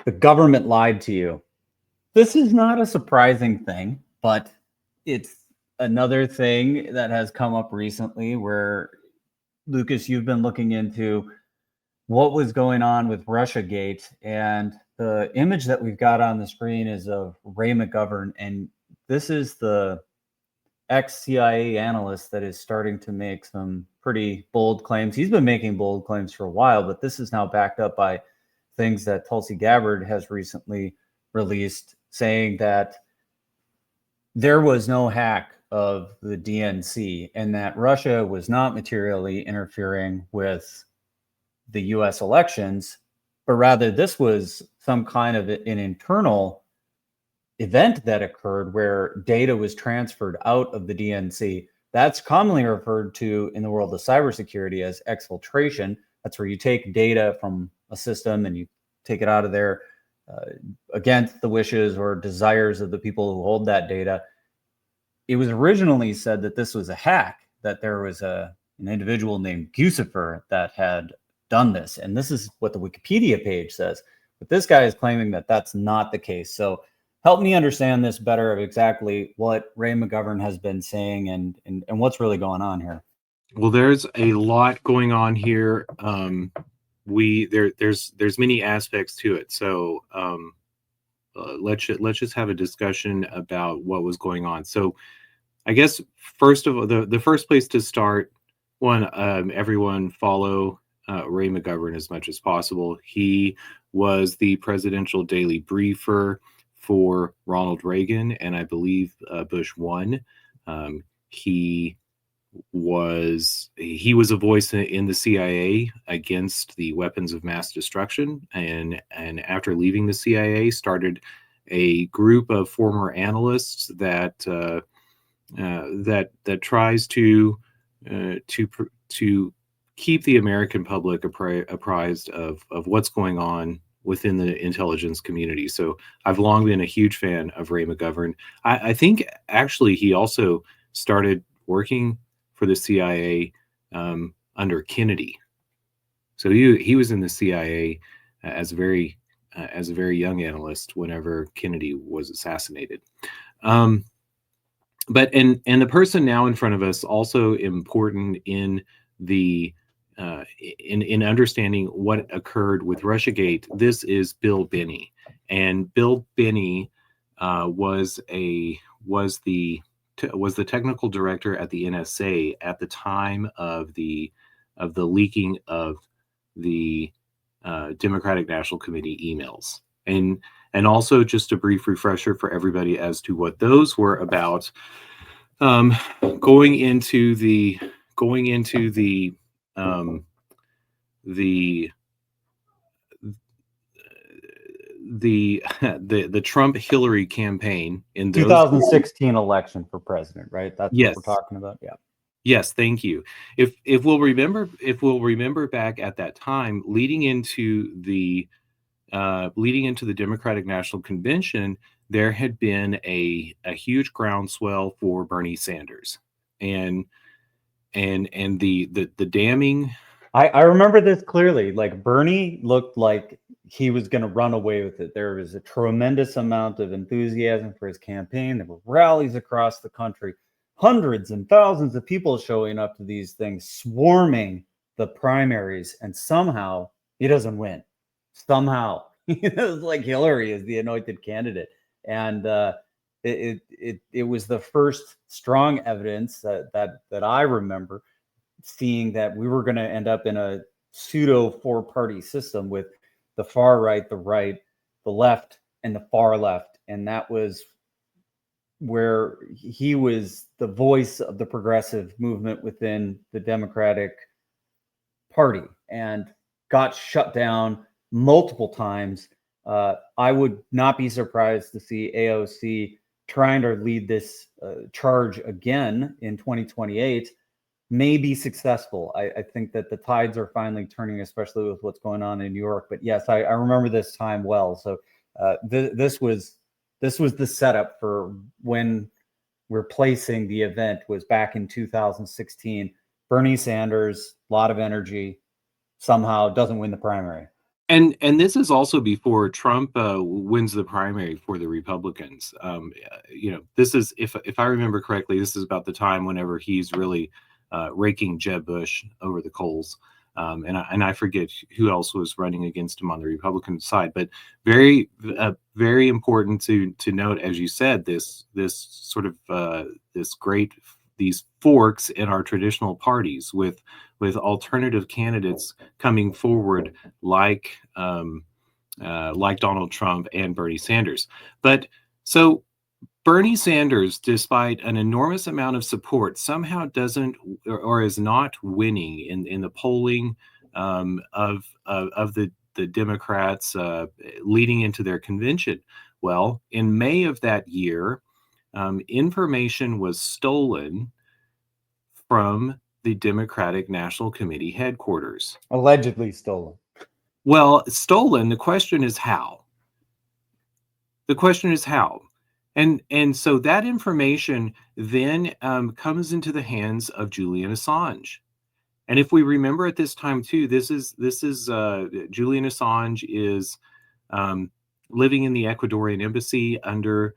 The government lied to you. This is not a surprising thing, but it's another thing that has come up recently where, Lucas, you've been looking into what was going on with Russiagate, and the image that we've got on the screen is of Ray McGovern, and this is the ex-CIA analyst that is starting to make some pretty bold claims. He's been making bold claims for a while, but this is now backed up by things that Tulsi Gabbard has recently released, saying that there was no hack of the DNC and that Russia was not materially interfering with the US elections, but rather this was some kind of an internal event that occurred where data was transferred out of the DNC. That's commonly referred to in the world of cybersecurity as exfiltration. That's where you take data from a system and you take it out of there against the wishes or desires of the people who hold that data. It was originally said that this was a hack, that there was an individual named Guccifer that had done this. And this is what the Wikipedia page says. But this guy is claiming that that's not the case. So help me understand this better of exactly what Ray McGovern has been saying and what's really going on here. Well, there's a lot going on here. There's many aspects to it. So let's just have a discussion about what was going on. So I guess first of all, the first place to start, everyone follow Ray McGovern as much as possible. He was the presidential daily briefer for Ronald Reagan, and I believe Bush 1. He was a voice in the CIA against the weapons of mass destruction, and after leaving the CIA, started a group of former analysts that tries to keep the American public apprised of what's going on within the intelligence community. So I've long been a huge fan of Ray McGovern. I think actually he also started working for the CIA under Kennedy. So he was in the CIA as a very young analyst whenever Kennedy was assassinated. But the person now in front of us, also important in the in understanding what occurred with Russiagate. This is Bill Binney, and Bill Binney was the technical director at the NSA at the time of the leaking of the Democratic National Committee emails, and also just a brief refresher for everybody as to what those were about. Going into the Trump-Hillary campaign in those 2016 election for president, right? That's yes. What we're talking about. Yeah. Yes, thank you. If we'll remember back at that time, leading into the Democratic National Convention, there had been a huge groundswell for Bernie Sanders, and the damning. I remember this clearly. Like, Bernie looked like he was going to run away with it. There was a tremendous amount of enthusiasm for his campaign. There were rallies across the country, hundreds and thousands of people showing up to these things, swarming the primaries, and somehow he doesn't win. Somehow. It was like Hillary is the anointed candidate. And it was the first strong evidence that I remember seeing that we were going to end up in a pseudo four-party system with the far right, the left, and the far left. And that was where he was the voice of the progressive movement within the Democratic Party and got shut down multiple times. I would not be surprised to see AOC trying to lead this charge again in 2028. May be successful. I think that the tides are finally turning, especially with what's going on in New York. But yes, I remember this time well. So this was the setup for when replacing the event was back in 2016. Bernie Sanders, a lot of energy, somehow doesn't win the primary. And this is also before Trump wins the primary for the Republicans. This is, if I remember correctly, this is about the time whenever he's really raking Jeb Bush over the coals. And I forget who else was running against him on the Republican side, but very very important to note, as you said, this sort of these forks in our traditional parties with alternative candidates coming forward like Donald Trump and Bernie Sanders. But so Bernie Sanders, despite an enormous amount of support, somehow doesn't or is not winning in the polling of the Democrats leading into their convention. Well, in May of that year, information was stolen from the Democratic National Committee headquarters. Allegedly stolen. Well, stolen. The question is how. The question is how. And so that information then comes into the hands of Julian Assange. And if we remember at this time too, this is Julian Assange is living in the Ecuadorian embassy under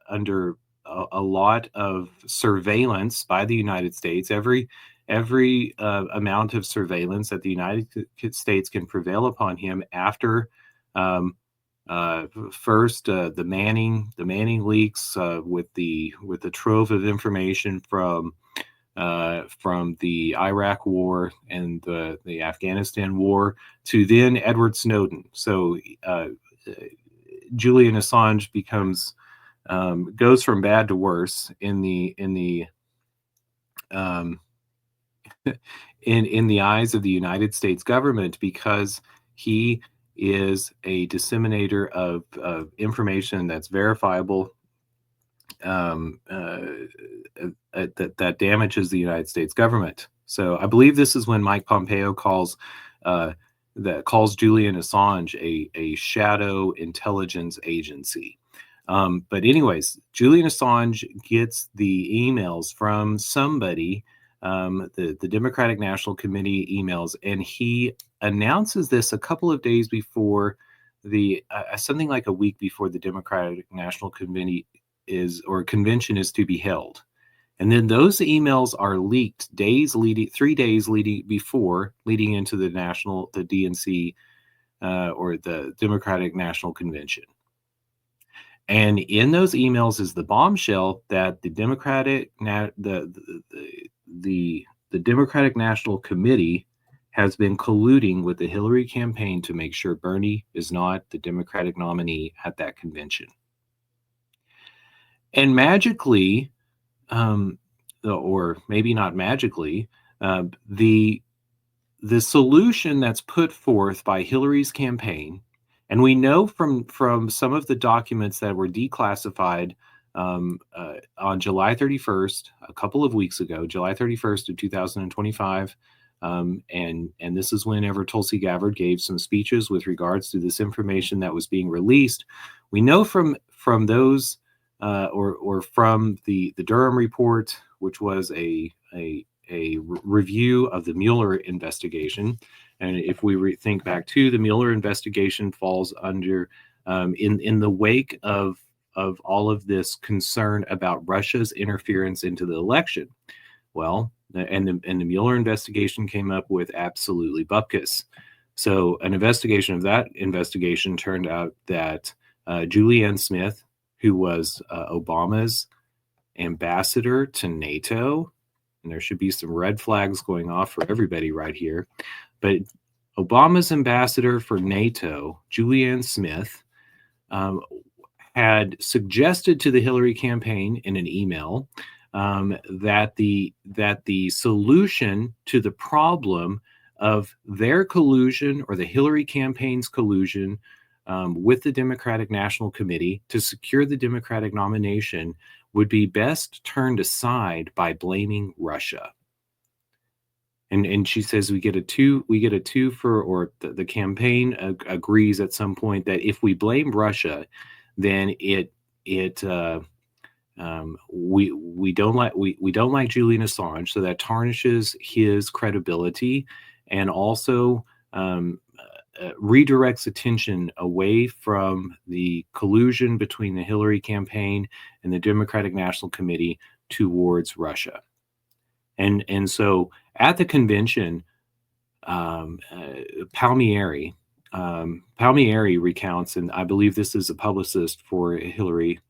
under a lot of surveillance by the United States. Every amount of surveillance that the United States can prevail upon him after first the Manning leaks with the trove of information from the Iraq War and the Afghanistan War to then Edward Snowden. So Julian Assange becomes goes from bad to worse in the in the eyes of the United States government, because he is a disseminator of information that's verifiable, that damages the United States government. So I believe this is when Mike Pompeo calls Julian Assange a shadow intelligence agency. But anyways, Julian Assange gets the emails from somebody, the Democratic National Committee emails, and he announces this a couple of days before something like a week before the Democratic National Committee convention is to be held. And then those emails are leaked 3 days leading into the DNC or the Democratic National Convention. And in those emails is the bombshell that the Democratic National Committee has been colluding with the Hillary campaign to make sure Bernie is not the Democratic nominee at that convention. And magically, or maybe not magically, the solution that's put forth by Hillary's campaign, and we know from some of the documents that were declassified on July 31st, a couple of weeks ago, July 31st of 2025, and this is whenever Tulsi Gabbard gave some speeches with regards to this information that was being released. We know from those or from the Durham report, which was a review of the Mueller investigation. And if we think back to the Mueller investigation, falls under in the wake of all of this concern about Russia's interference into the election. Well, and the Mueller investigation came up with absolutely bupkis. So an investigation of that investigation turned out that Julianne Smith, who was Obama's ambassador to NATO, and there should be some red flags going off for everybody right here, but Obama's ambassador for NATO, Julianne Smith, had suggested to the Hillary campaign in an email that the solution to the problem of their collusion, or the Hillary campaign's collusion, with the Democratic National Committee to secure the Democratic nomination, would be best turned aside by blaming Russia. And she says we get a two for, or the campaign agrees at some point that if we blame Russia, then we don't like Julian Assange, so that tarnishes his credibility, and also redirects attention away from the collusion between the Hillary campaign and the Democratic National Committee towards Russia. And so at the convention, Palmieri recounts, and I believe this is a publicist for Hillary,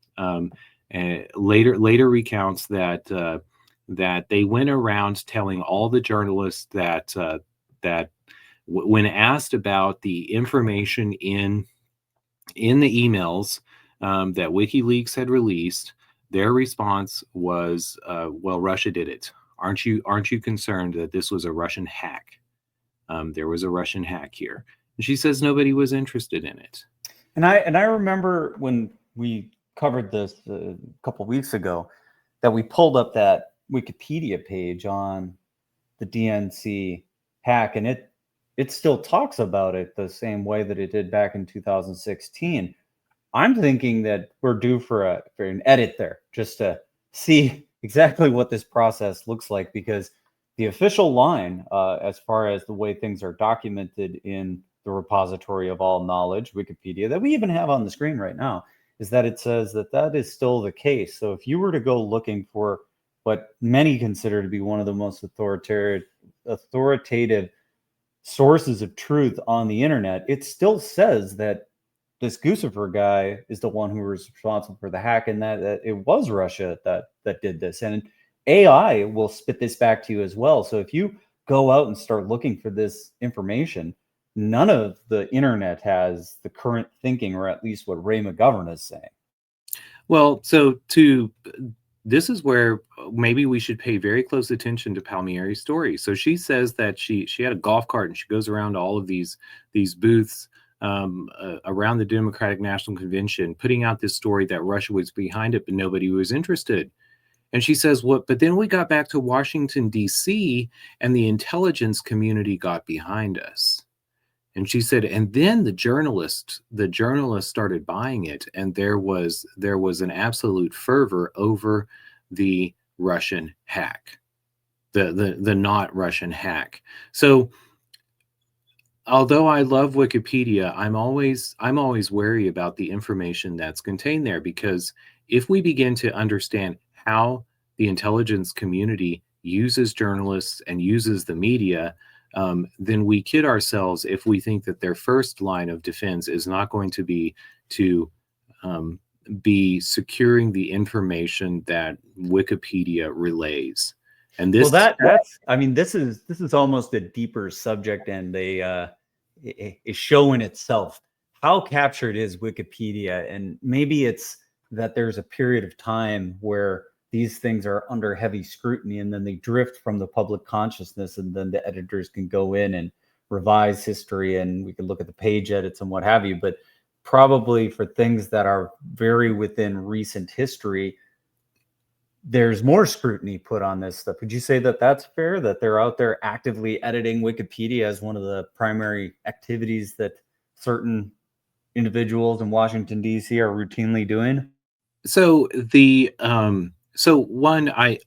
later recounts that that they went around telling all the journalists that when asked about the information in the emails that WikiLeaks had released, their response was, "Well, Russia did it. Aren't you concerned that this was a Russian hack? There was a Russian hack here." And she says nobody was interested in it. And I remember when we covered this a couple weeks ago that we pulled up that Wikipedia page on the DNC hack, and it still talks about it the same way that it did back in 2016. I'm thinking that we're due for an edit there, just to see exactly what this process looks like, because the official line, as far as the way things are documented in the repository of all knowledge, Wikipedia, that we even have on the screen right now, is that it says that that is still the case. So if you were to go looking for what many consider to be one of the most authoritative sources of truth on the internet, it still says that this Guccifer guy is the one who was responsible for the hack, and that it was Russia that did this. And AI will spit this back to you as well. So if you go out and start looking for this information, none of the internet has the current thinking, or at least what Ray McGovern is saying. Well, so this is where maybe we should pay very close attention to Palmieri's story. So she says that she had a golf cart and she goes around to all of these booths around the Democratic National Convention, putting out this story that Russia was behind it, but nobody was interested. And she says, "What? But then we got back to Washington, D.C., and the intelligence community got behind us." And she said, and then the journalists started buying it, and there was an absolute fervor over the Russian hack, the not Russian hack. So although I love Wikipedia, I'm always wary about the information that's contained there, because if we begin to understand how the intelligence community uses journalists and uses the media, then we kid ourselves if we think that their first line of defense is not going to be securing the information that Wikipedia relays. And this, well, that's I mean, this is almost a deeper subject and a show in itself. How captured is Wikipedia? And maybe it's that there's a period of time where these things are under heavy scrutiny, and then they drift from the public consciousness, and then the editors can go in and revise history, and we can look at the page edits and what have you. But probably for things that are very within recent history, there's more scrutiny put on this stuff. Would you say that that's fair, that they're out there actively editing Wikipedia as one of the primary activities that certain individuals in Washington, D.C. are routinely doing? So one, I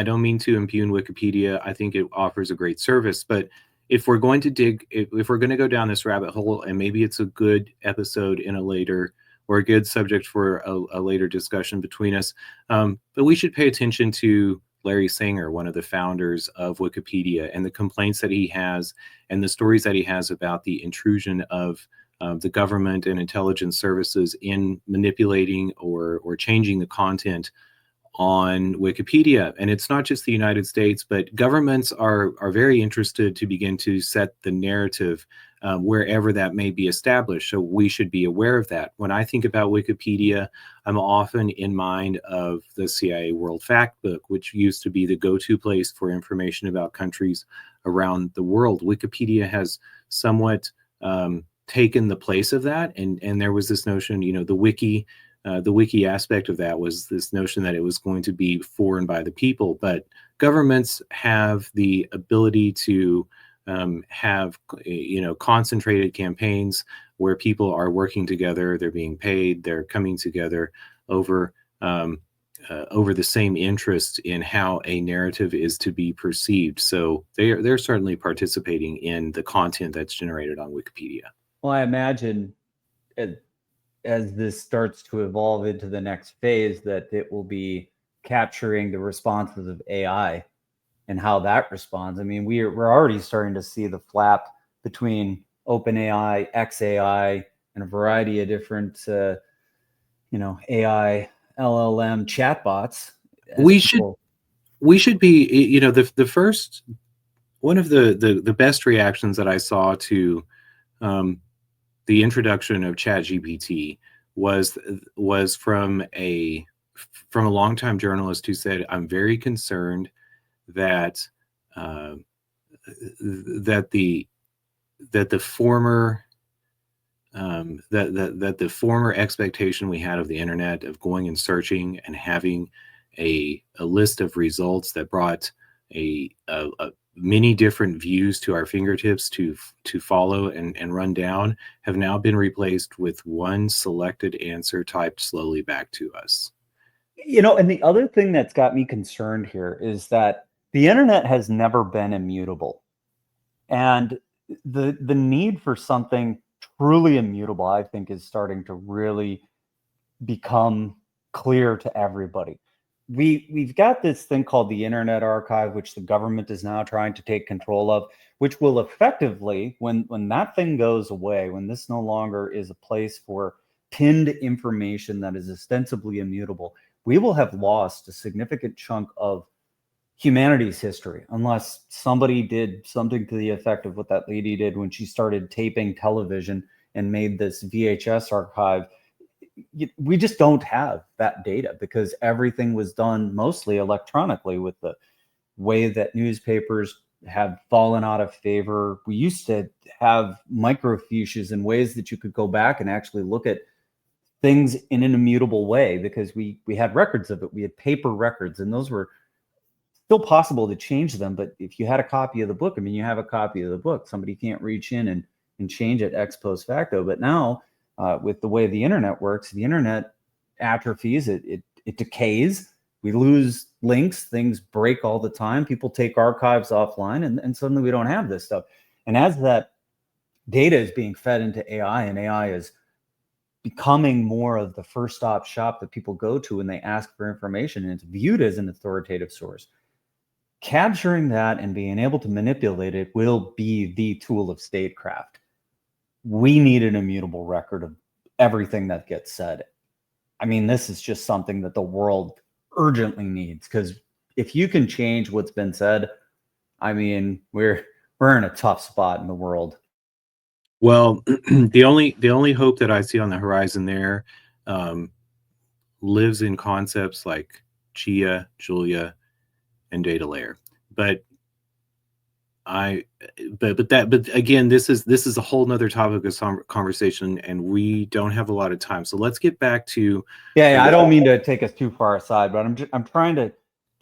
don't mean to impugn Wikipedia. I think it offers a great service, but if we're going to if we're going to go down this rabbit hole, and maybe it's a good episode in a later, or a good subject for a later discussion between us, but we should pay attention to Larry Sanger, one of the founders of Wikipedia, and the complaints that he has, and the stories that he has about the intrusion of the government and intelligence services in manipulating or changing the content on Wikipedia. And it's not just the United States, but governments are very interested to begin to set the narrative wherever that may be established. So we should be aware of that. When I think about Wikipedia, I'm often in mind of the CIA World Factbook, which used to be the go-to place for information about countries around the world. Wikipedia has somewhat taken the place of that. And there was this notion, the wiki aspect of that was this notion that it was going to be for and by the people. But governments have the ability to have concentrated campaigns where people are working together, they're being paid, they're coming together over over the same interest in how a narrative is to be perceived. So they're certainly participating in the content that's generated on Wikipedia. Well, I imagine as this starts to evolve into the next phase, that it will be capturing the responses of AI and how that responds. I mean, we're already starting to see the flap between OpenAI, XAI, and a variety of different, AI, LLM chatbots. We should be, the first one of the best reactions that I saw to the introduction of ChatGPT was from a longtime journalist who said, "I'm very concerned that that the former that the former expectation we had of the internet, of going and searching and having a list of results that brought a many different views to our fingertips to follow and run down, have now been replaced with one selected answer typed slowly back to us." And the other thing that's got me concerned here is that the internet has never been immutable. And the need for something truly immutable, I think, is starting to really become clear to everybody. We've got this thing called the Internet Archive, which the government is now trying to take control of, which will effectively, when that thing goes away, when this no longer is a place for pinned information that is ostensibly immutable, we will have lost a significant chunk of humanity's history, unless somebody did something to the effect of what that lady did when she started taping television and made this VHS archive. We just don't have that data because everything was done mostly electronically. With the way that newspapers have fallen out of favor, we used to have microfiches and ways that you could go back and actually look at things in an immutable way because we had records of it. We had paper records, and those were still possible to change them. But if you had a copy of the book, I mean, you have a copy of the book. Somebody can't reach in and change it ex post facto. But now, with the way the internet works, the internet atrophies, it decays. We lose links, things break all the time. People take archives offline, and suddenly we don't have this stuff. And as that data is being fed into AI, and AI is becoming more of the first stop shop that people go to when they ask for information, and it's viewed as an authoritative source, capturing that and being able to manipulate it will be the tool of statecraft. We need an immutable record of everything that gets said. I mean, this is just something that the world urgently needs, because if you can change what's been said, I mean, we're in a tough spot in the world. Well, the only hope that I see on the horizon there lives in concepts like Chia, Julia, and data layer. But again, this is a whole nother topic of conversation, and we don't have a lot of time. So let's get back to I don't mean to take us too far aside, but I'm trying to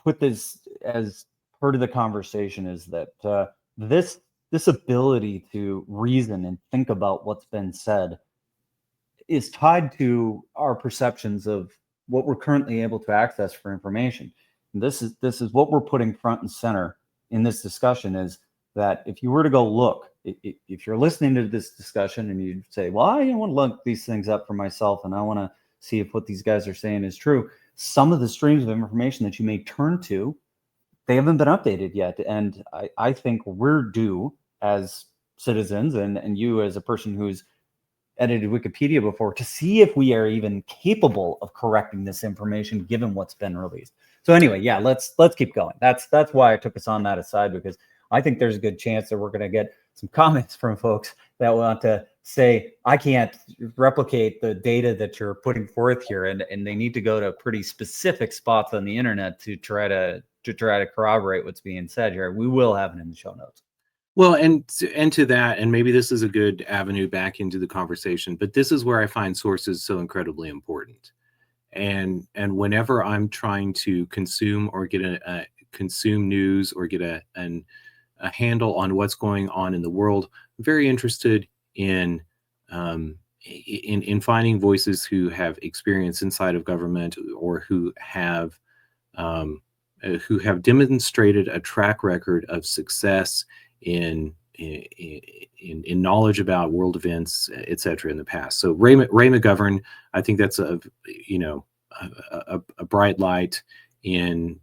put this as part of the conversation, is that this ability to reason and think about what's been said is tied to our perceptions of what we're currently able to access for information. And this is what we're putting front and center in this discussion, is that if you were to go look, if you're listening to this discussion and you say, well, I want to look these things up for myself and I want to see if what these guys are saying is true, some of the streams of information that you may turn to, they haven't been updated yet. And I think we're due as citizens, and you as a person who's edited Wikipedia before, to see if we are even capable of correcting this information given what's been released. So anyway, yeah, let's keep going. That's why I took us on that aside, because I think there's a good chance that we're going to get some comments from folks that want to say, I can't replicate the data that you're putting forth here, and they need to go to pretty specific spots on the internet to try to corroborate what's being said here. We will have it in the show notes. Well, and to that, and maybe this is a good avenue back into the conversation, but this is where I find sources so incredibly important. And whenever I'm trying to consume or get consume news or get a handle on what's going on in the world, I'm very interested in in finding voices who have experience inside of government, or who have demonstrated a track record of success in knowledge about world events, etc. in the past. So Ray McGovern, I think that's a bright light in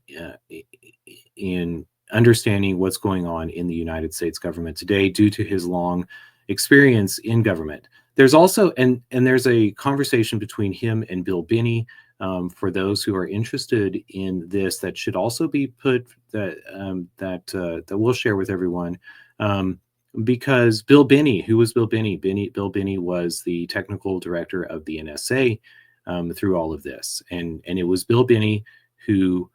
understanding what's going on in the United States government today due to his long experience in government. There's also and there's a conversation between him and Bill Binney. For those who are interested in this, that should also be put that we'll share with everyone, because Bill Binney, who was Bill Binney? Bill Binney was the technical director of the NSA through all of this, and it was Bill Binney who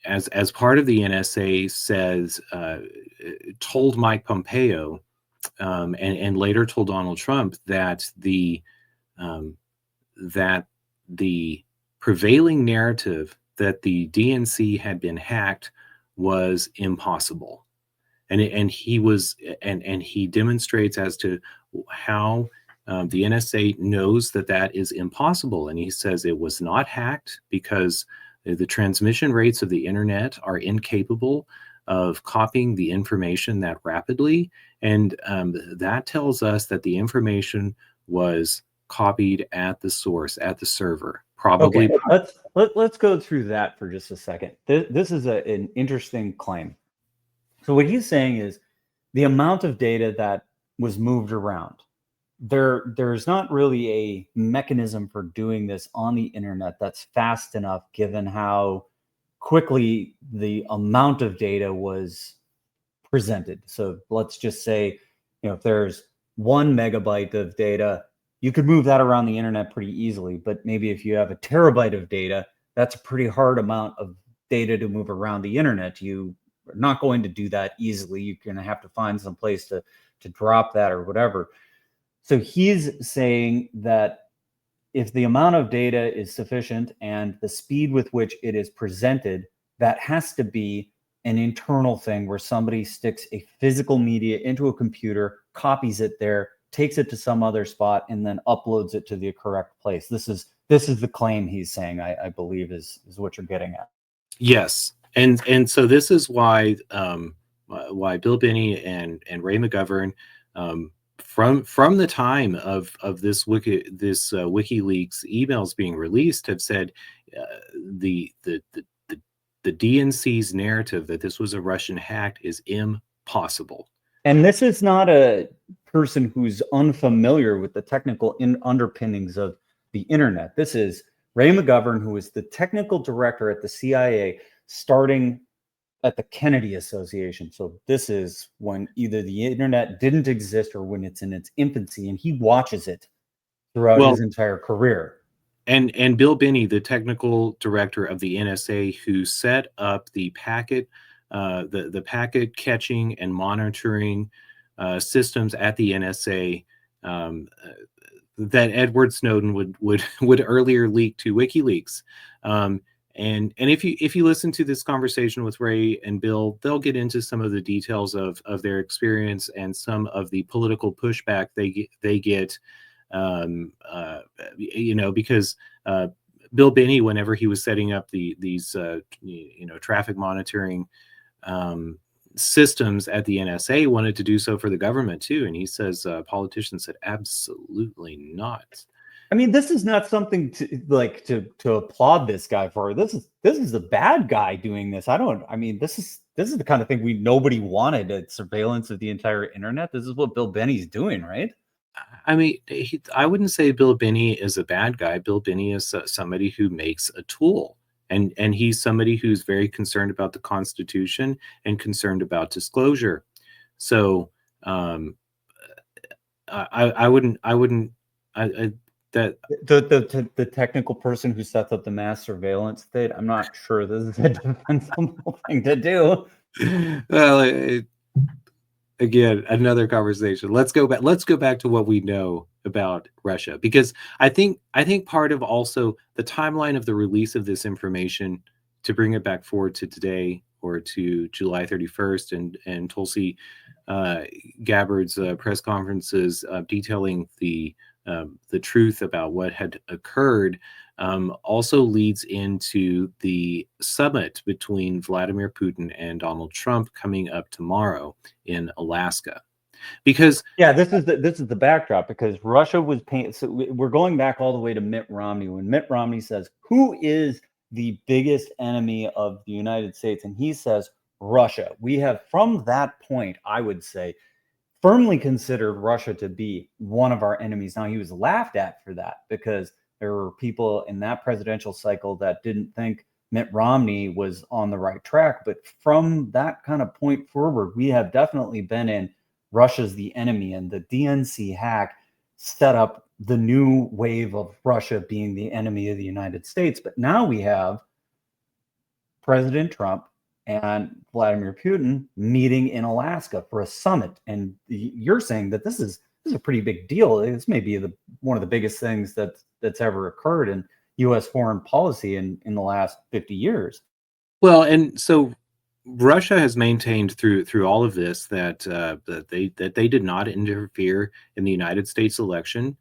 as part of the NSA says told Mike Pompeo and later told Donald Trump that the prevailing narrative that the DNC had been hacked was impossible, and he demonstrates as to how the NSA knows that is impossible, and he says it was not hacked because the transmission rates of the internet are incapable of copying the information that rapidly, and that tells us that the information was copied at the source, at the server, probably. Okay, let's go through that for just a second. This is an interesting claim. So what he's saying is the amount of data that was moved around. There's not really a mechanism for doing this on the internet that's fast enough, given how quickly the amount of data was presented. So let's just say, if there's 1 megabyte of data, you could move that around the internet pretty easily. But maybe if you have a terabyte of data, that's a pretty hard amount of data to move around the internet. You are not going to do that easily. You're going to have to find some place to drop that or whatever. So he's saying that if the amount of data is sufficient and the speed with which it is presented, that has to be an internal thing where somebody sticks a physical media into a computer, copies it there, takes it to some other spot, and then uploads it to the correct place. This is the claim he's saying, I believe is what you're getting at. Yes. And so this is why Bill Binney and Ray McGovern, from the time of this WikiLeaks emails being released, have said the DNC's narrative that this was a Russian hack is impossible. And this is not a person who's unfamiliar with the technical underpinnings of the internet. This is Ray McGovern, who is the technical director at the CIA, starting at the Kennedy Association. So this is when either the internet didn't exist or when it's in its infancy, and he watches it throughout his entire career. And Bill Binney, the technical director of the NSA, who set up the packet catching and monitoring systems at the NSA that Edward Snowden would earlier leak to WikiLeaks. And if you listen to this conversation with Ray and Bill, they'll get into some of the details of their experience and some of the political pushback they get. Because Bill Binney, whenever he was setting up these traffic monitoring systems at the NSA, wanted to do so for the government too, and he says politicians said absolutely not. I mean, this is not something to applaud this guy for. This is the bad guy doing this. This is the kind of thing nobody wanted, at surveillance of the entire internet. This is what Bill Binney's doing, right? I mean, I wouldn't say Bill Binney is a bad guy. Bill Binney is somebody who makes a tool, and he's somebody who's very concerned about the Constitution and concerned about disclosure. So I wouldn't. That the technical person who sets up the mass surveillance state, I'm not sure this is a defensible thing to do. Well, again, another conversation. Let's go back to what we know about Russia, because I think part of also the timeline of the release of this information, to bring it back forward to today or to July 31st and Tulsi Gabbard's press conferences detailing the truth about what had occurred also leads into the summit between Vladimir Putin and Donald Trump coming up tomorrow in Alaska. Because yeah, this is the backdrop, because Russia was paying. So we're going back all the way to Mitt Romney, when Mitt Romney says, "Who is the biggest enemy of the United States?" and he says, "Russia." We have, from that point, I would say, firmly considered Russia to be one of our enemies. Now, he was laughed at for that, because there were people in that presidential cycle that didn't think Mitt Romney was on the right track. But from that kind of point forward, we have definitely been in Russia's the enemy, and the DNC hack set up the new wave of Russia being the enemy of the United States. But now we have President Trump and Vladimir Putin meeting in Alaska for a summit, and you're saying that this is a pretty big deal. This may be one of the biggest things that's ever occurred in U.S. foreign policy in the last 50 years. Well, and so Russia has maintained through all of this that they did not interfere in the United States election.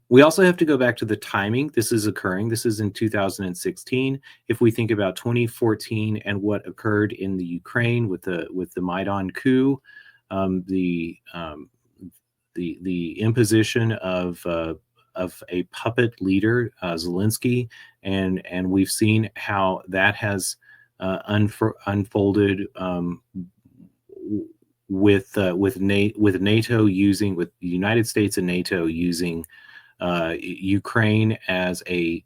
We also have to go back to the timing. This is occurring. This is in 2016. If we think about 2014 and what occurred in the Ukraine with the Maidan coup, the imposition of a puppet leader, Zelensky, and we've seen how that has unfolded with NATO using, with the United States and NATO using Ukraine as a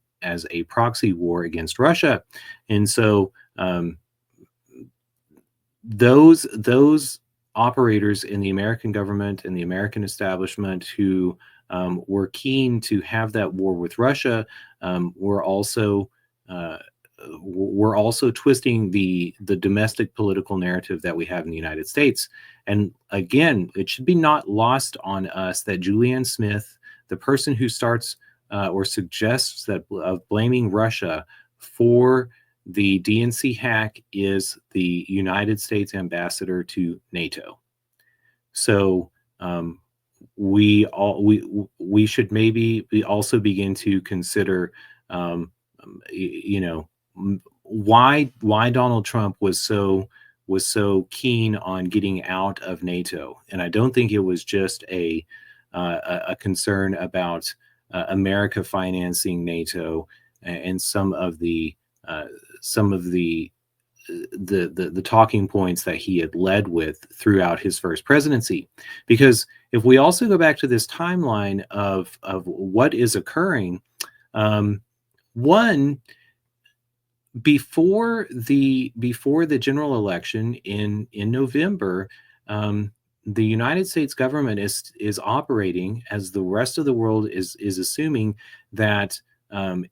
proxy war against Russia. And so those operators in the American government and the American establishment who were keen to have that war with Russia were also twisting the domestic political narrative that we have in the United States. And again, it should be not lost on us that Julianne Smith, the person who starts or suggests that of blaming Russia for the DNC hack, is the United States ambassador to NATO. So we should maybe also begin to consider why Donald Trump was so keen on getting out of NATO. And I don't think it was just a concern about America financing NATO and some of the talking points that he had led with throughout his first presidency. Because if we also go back to this timeline of what is occurring, one, before the general election in November, the United States government is operating as the rest of the world is assuming that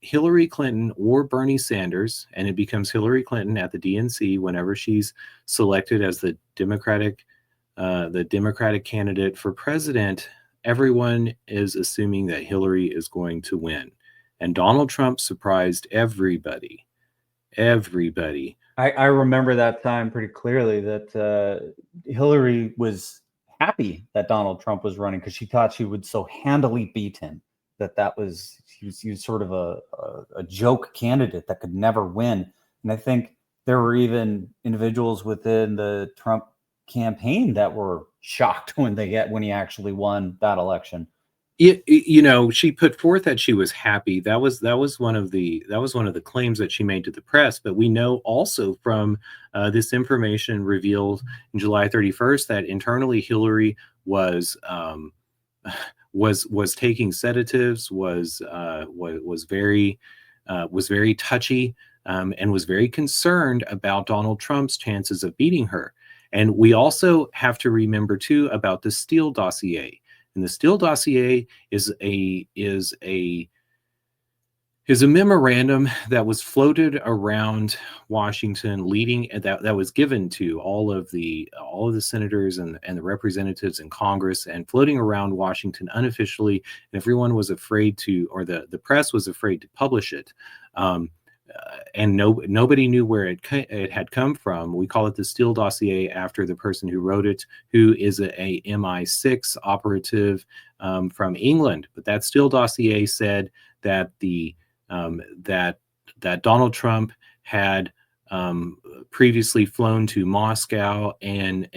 Hillary Clinton or Bernie Sanders, and it becomes Hillary Clinton at the DNC whenever she's selected as the Democratic candidate for president. Everyone is assuming that Hillary is going to win. And Donald Trump surprised everybody. I remember that time pretty clearly, that Hillary was happy that Donald Trump was running, because she thought she would so handily beat him. He was sort of a joke candidate that could never win. And I think there were even individuals within the Trump campaign that were shocked when he actually won that election. She put forth that she was happy. That was one of the claims that she made to the press. But we know also from this information revealed in July 31st that internally Hillary was taking sedatives, was very touchy, and was very concerned about Donald Trump's chances of beating her. And we also have to remember too about the Steele dossier. And the Steele dossier is a memorandum that was floated around Washington, that was given to all of the senators and the representatives in Congress, and floating around Washington unofficially. And everyone was afraid to, or the press was afraid to publish it. nobody knew where it had come from. We call it the Steele dossier after the person who wrote it, who is a MI6 operative from England. But that Steele dossier said that that Donald Trump had previously flown to Moscow and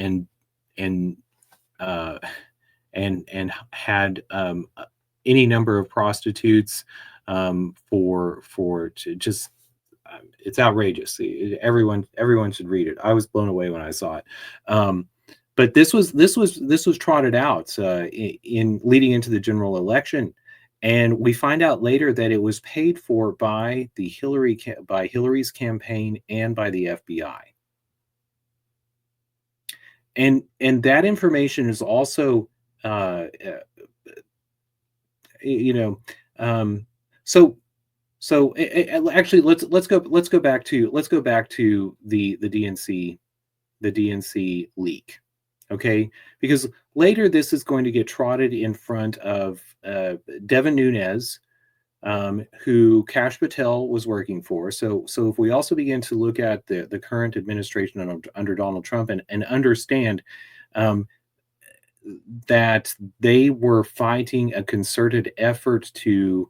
had any number of prostitutes for just it's outrageous. Everyone should read it. I was blown away when I saw it. But this was trotted out in leading into the general election, and we find out later that it was paid for by Hillary's campaign and by the FBI. And that information is also actually let's go back to the DNC leak, okay? Because later this is going to get trotted in front of Devin Nunes, who Kash Patel was working for. So if we also begin to look at the current administration under Donald Trump and understand that they were fighting a concerted effort to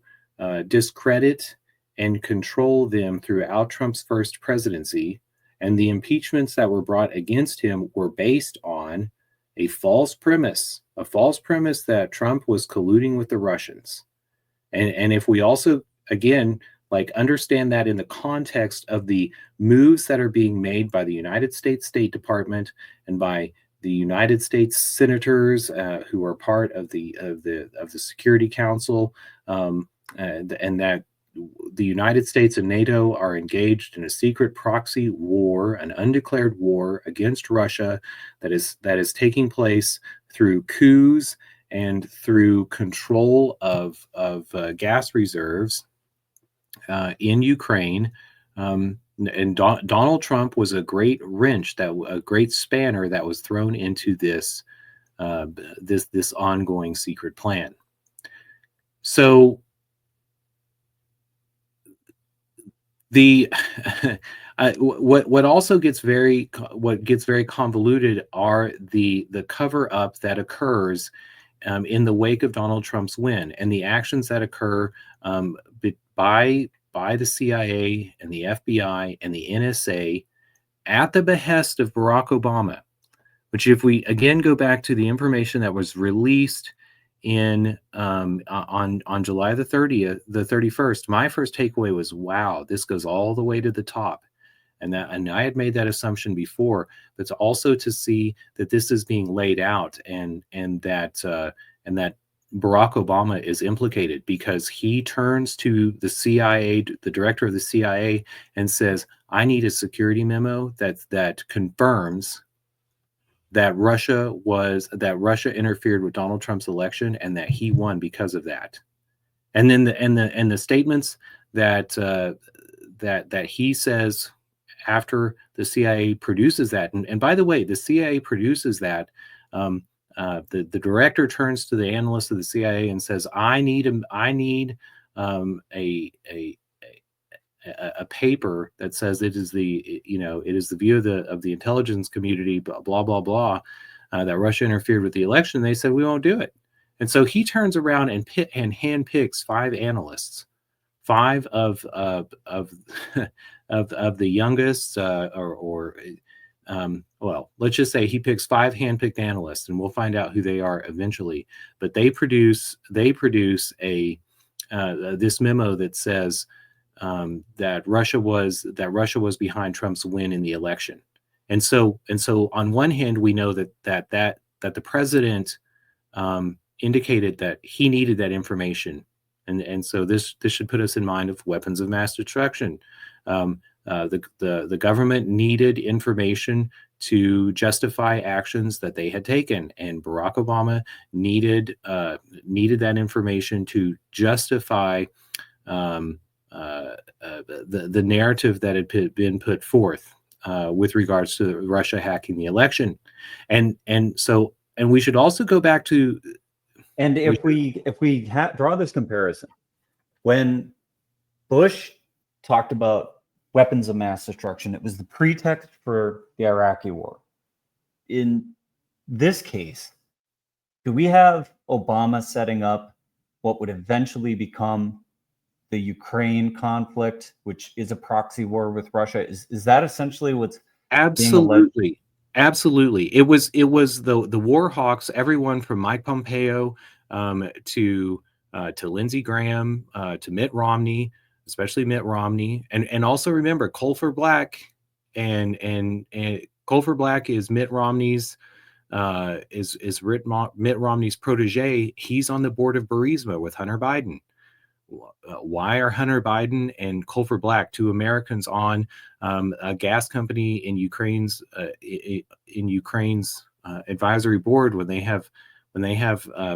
discredit and control them throughout Trump's first presidency, and the impeachments that were brought against him were based on a false premise that Trump was colluding with the Russians. And if we also, again, understand that in the context of the moves that are being made by the United States State Department and by the United States senators who are part of the Security Council, and that the United States and NATO are engaged in a secret proxy war, an undeclared war against Russia that is taking place through coups and through control of gas reserves in Ukraine. And Donald Trump was a great wrench, a great spanner that was thrown into this ongoing secret plan. So what also gets very convoluted are the cover up that occurs in the wake of Donald Trump's win, and the actions that occur by the CIA and the FBI and the NSA at the behest of Barack Obama. Which, if we again go back to the information that was released on July the 31st, my first takeaway was, wow, this goes all the way to the top. And I had made that assumption before, but also to see that this is being laid out and that Barack Obama is implicated, because he turns to the CIA, the director of the CIA, and says, I need a security memo that confirms that Russia interfered with Donald Trump's election and that he won because of that. And then the statements that he says after the CIA produces that, and by the way, the CIA produces that. The director turns to the analyst of the CIA and says, I need a paper that says it is the view of the intelligence community, blah blah blah, that Russia interfered with the election. They said, we won't do it. And so he turns around and handpicks 5 analysts, 5 of the youngest, well, let's just say he picks 5 handpicked analysts, and we'll find out who they are eventually. But they produce this memo that says that Russia was behind Trump's win in the election. And so on one hand, we know that the president indicated that he needed that information, and so this should put us in mind of weapons of mass destruction. The government needed information to justify actions that they had taken, and Barack Obama needed that information to justify the narrative that had been put forth with regards to Russia hacking the election, and we should also go back to. And if we draw this comparison, when Bush talked about weapons of mass destruction. It was the pretext for the Iraqi war. In this case, do we have Obama setting up what would eventually become the Ukraine conflict, which is a proxy war with Russia? Is that essentially what's being alleged? Absolutely. It was the war hawks, everyone from Mike Pompeo to Lindsey Graham to Mitt Romney, especially Mitt Romney, and also remember Colfer Black and Colfer Black is Mitt Romney's Mitt Romney's protege. He's on the board of Burisma with Hunter Biden. Why are Hunter Biden and Colfer Black, two Americans, on a gas company in Ukraine's advisory board when they have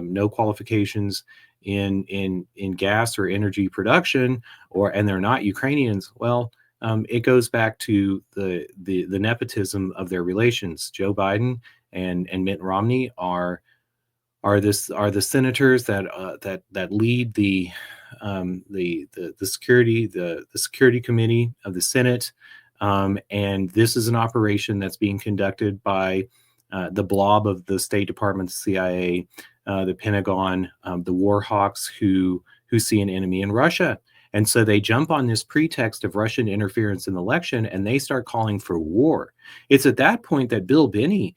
no qualifications in gas or energy production, and they're not Ukrainians? Well, it goes back to the nepotism of their relations. Joe Biden and Mitt Romney are the senators that lead the security committee of the Senate, and this is an operation that's being conducted by the blob of the State Department, the CIA, the Pentagon, the war hawks who see an enemy in Russia. And so they jump on this pretext of Russian interference in the election, and they start calling for war. It's at that point that Bill Binney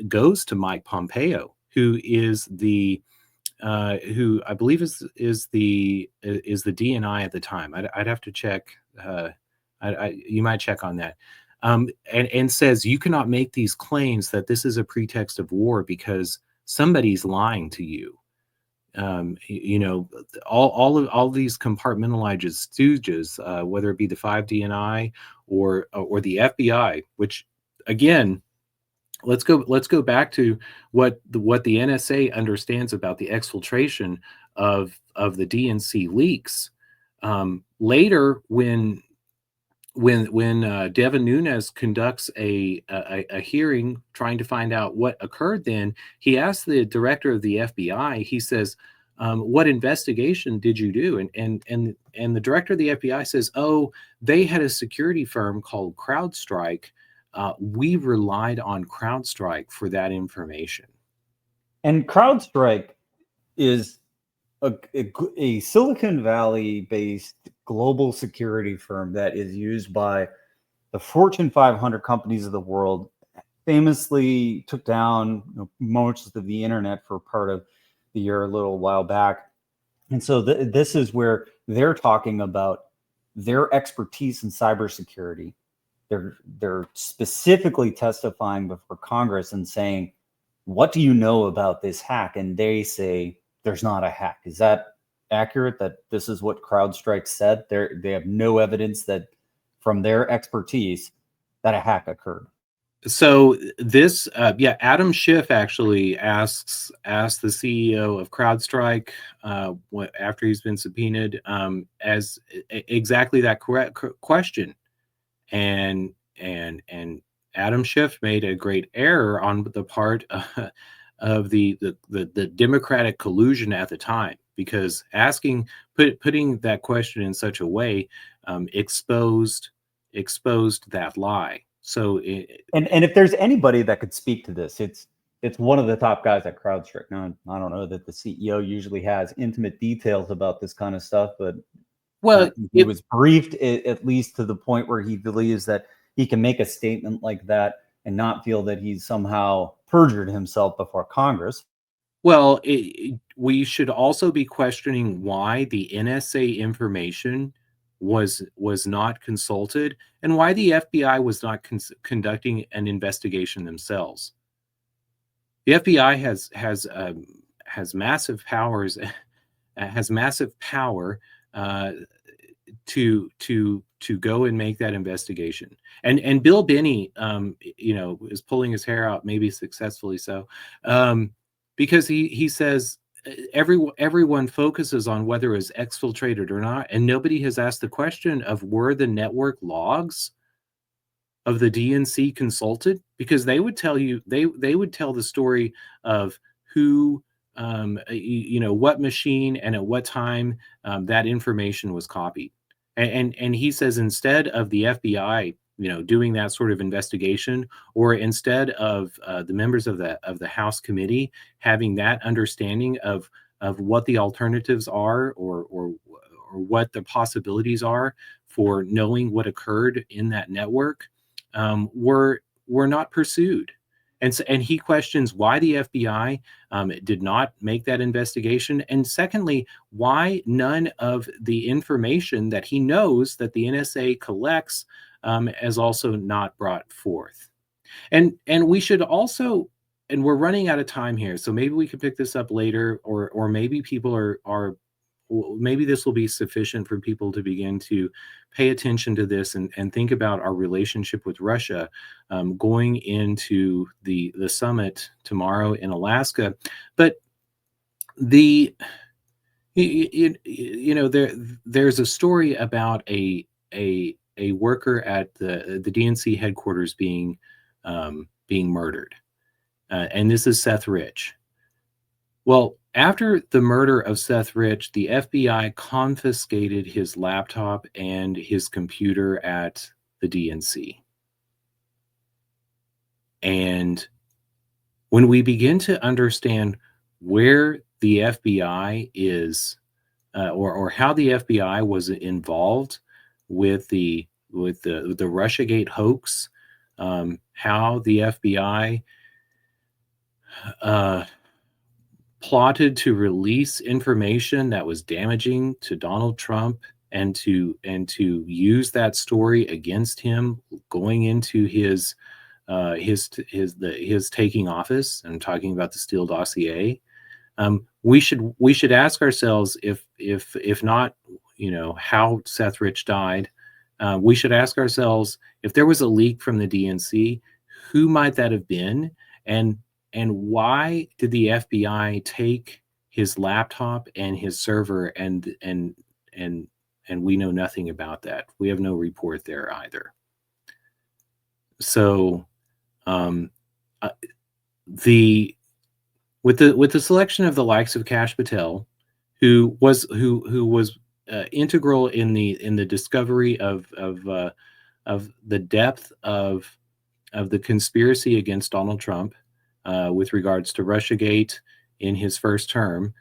goes to Mike Pompeo, who is who I believe is the DNI at the time. I'd have to check. You might check on that. And says you cannot make these claims that this is a pretext of war because somebody's lying to you. All these compartmentalized stooges, whether it be the 5 DNI or the FBI, which again, let's go back to what the NSA understands about the exfiltration of the DNC leaks. Later, when Devin Nunes conducts a hearing trying to find out what occurred, then he asks the director of the FBI. He says, "What investigation did you do?" And the director of the FBI says, "Oh, they had a security firm called Crowdstrike. We relied on Crowdstrike for that information." And Crowdstrike is a Silicon Valley-based global security firm that is used by the Fortune 500 companies of the world. Famously took down most of the internet for part of the year a little while back. And so this is where they're talking about their expertise in cybersecurity. They're specifically testifying before Congress and saying, "What do you know about this hack?" And they say, "There's not a hack." Is that accurate, that this is what Crowdstrike said? They have no evidence that from their expertise that a hack occurred. So this, Adam Schiff actually asks the CEO of Crowdstrike after he's been subpoenaed as exactly that correct question, and Adam Schiff made a great error on the part of the Democratic collusion at the time, because putting that question in such a way exposed that lie. So and if there's anybody that could speak to this, it's one of the top guys at CrowdStrike. Now, I don't know that the CEO usually has intimate details about this kind of stuff, but he was briefed at least to the point where he believes that he can make a statement like that and not feel that he's somehow perjured himself before Congress. Well, we should also be questioning why the NSA information was not consulted, and why the FBI was not conducting an investigation themselves. The FBI has massive powers, has massive power to go and make that investigation. And Bill Binney, is pulling his hair out, maybe successfully so, because he says everyone focuses on whether it's exfiltrated or not, and nobody has asked the question of were the network logs of the DNC consulted, because they would tell you they would tell the story of who what machine and at what time that information was copied. And he says instead of the FBI, doing that sort of investigation, or instead of the members of the House committee having that understanding of what the alternatives are, or what the possibilities are for knowing what occurred in that network, were not pursued. And he questions why the FBI did not make that investigation. And secondly, why none of the information that he knows that the NSA collects is also not brought forth. And we should also, and we're running out of time here, so maybe we can pick this up later, or maybe people are maybe this will be sufficient for people to begin to pay attention to this and think about our relationship with Russia going into the summit tomorrow in Alaska. But there's a story about a worker at the DNC headquarters being murdered, and this is Seth Rich. Well, after the murder of Seth Rich, the FBI confiscated his laptop and his computer at the DNC. And when we begin to understand where the FBI is, or how the FBI was involved with the Russiagate hoax, how the FBI plotted to release information that was damaging to Donald Trump, and to use that story against him going into his taking office. I'm talking about the Steele dossier. We should ask ourselves, if not, how Seth Rich died. We should ask ourselves, if there was a leak from the DNC, who might that have been, and why did the FBI take his laptop and his server, and we know nothing about that. We have no report there either. So with the selection of the likes of Kash Patel, who was integral in the discovery of the depth of the conspiracy against Donald Trump, with regards to Russiagate in his first term,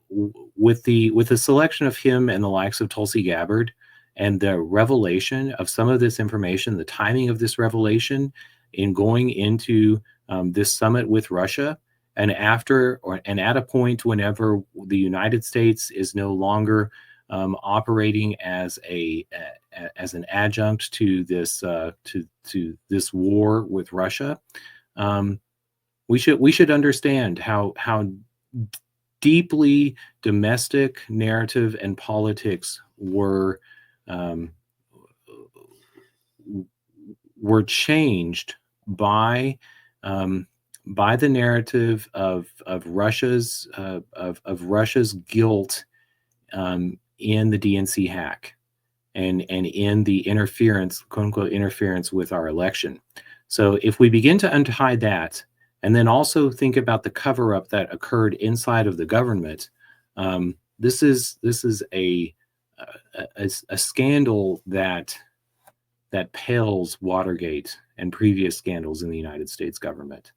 with the selection of him and the likes of Tulsi Gabbard, and the revelation of some of this information, the timing of this revelation in going into this summit with Russia, and after, and at a point whenever the United States is no longer operating as an adjunct to this war with Russia. We should understand how deeply domestic narrative and politics were changed by the narrative of Russia's guilt in the DNC hack, and in the interference, quote unquote, interference with our election. So if we begin to untie that, and then also think about the cover-up that occurred inside of the government, this is a scandal that pales Watergate and previous scandals in the United States government.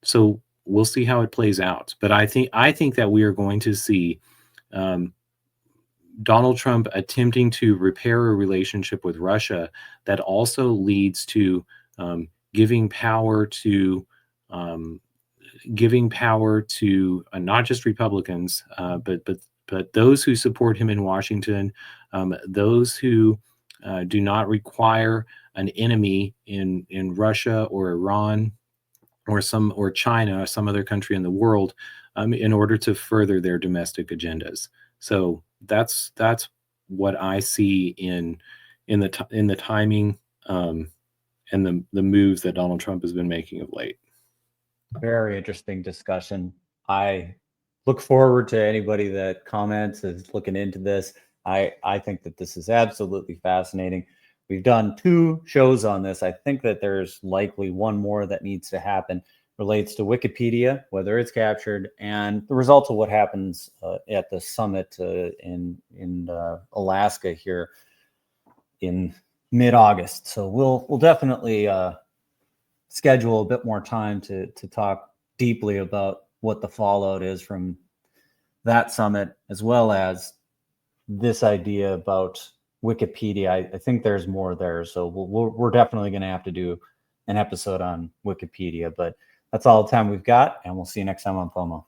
So we'll see how it plays out. But I think that we are going to see Donald Trump attempting to repair a relationship with Russia that also leads to giving power to not just Republicans, but those who support him in Washington, those who do not require an enemy in Russia or Iran or China, or some other country in the world, in order to further their domestic agendas. So that's what I see in the timing and the moves that Donald Trump has been making of late. Very interesting discussion. I look forward to anybody that comments, is looking into this. I think that this is absolutely fascinating. We've done 2 shows on this. I think that there's likely one more that needs to happen. relates to Wikipedia, whether it's captured, and the results of what happens at the summit in Alaska here in mid-August. So we'll definitely schedule a bit more time to talk deeply about what the fallout is from that summit, as well as this idea about Wikipedia. I think there's more there, so we're definitely going to have to do an episode on Wikipedia. But that's all the time we've got, and we'll see you next time on FOMO.